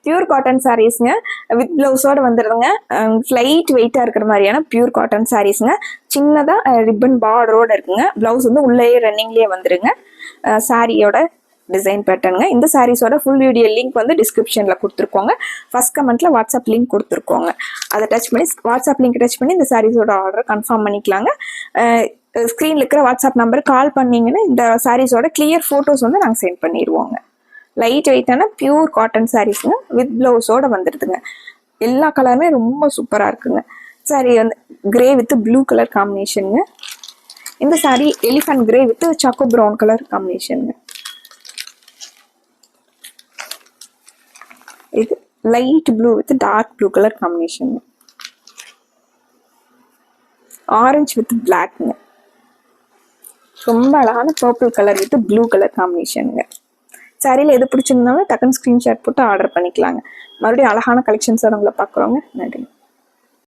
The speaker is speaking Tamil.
பியூர் காட்டன் சாரீஸ்ங்க வித் பிளவுஸோட வந்துடுதுங்க. லைட் வெயிட்டாக இருக்கிற மாதிரியான பியூர் காட்டன் சாரீஸுங்க. சின்னதாக ரிப்பன் பார்டரோட இருக்குங்க. பிளவுஸ் வந்து உள்ளேயே ரன்னிங்லேயே வந்துடுங்க. சாரியோட டிசைன் பேட்டர்னுங்க. இந்த சாரீஸோட ஃபுல் வீடியோ லிங்க் வந்து டிஸ்கிரிப்ஷனில் கொடுத்துருக்கோங்க. ஃபர்ஸ்ட் கமெண்ட்டில் வாட்ஸ்அப் லிங்க் கொடுத்துருக்கோங்க. அதை டச் பண்ணி வாட்ஸ்அப் லிங்க் டச் பண்ணி இந்த சாரீஸோட ஆர்டர் கன்ஃபார்ம் பண்ணிக்கலாங்க. ஸ்க்ரீனில் இருக்கிற வாட்ஸ்அப் நம்பர் கால் பண்ணிங்கன்னா இந்த சாரீஸோட கிளியர் ஃபோட்டோஸ் வந்து நாங்கள் சென்ட் பண்ணிடுவோங்க. லைட் வெயிட்டான பியூர் காட்டன் சாரீஸுங்க வித் பிளவுஸோட வந்துடுதுங்க. எல்லா கலருமே ரொம்ப சூப்பராக இருக்குங்க. சாரி வந்து கிரே வித் ப்ளூ கலர் காம்பினேஷனுங்க. இந்த sari elephant grey with choco brown colour காம்பினேஷனுங்க. இது light blue with dark blue colour காம்பினேஷனுங்க. ஆரஞ்சு வித் பிளாக்ங்க. ரொம்ப அழகான purple colour with blue colour காம்பினேஷனுங்க. சாரியில் எது பிடிச்சிருந்தாலும் டக்குன்னு ஸ்க்ரீன்ஷாட் போட்டு ஆர்டர் பண்ணிக்கலாங்க. மறுபடியும் அழகான கலெக்ஷன்ஸோட உங்களை பார்க்குறோங்க. நன்றி.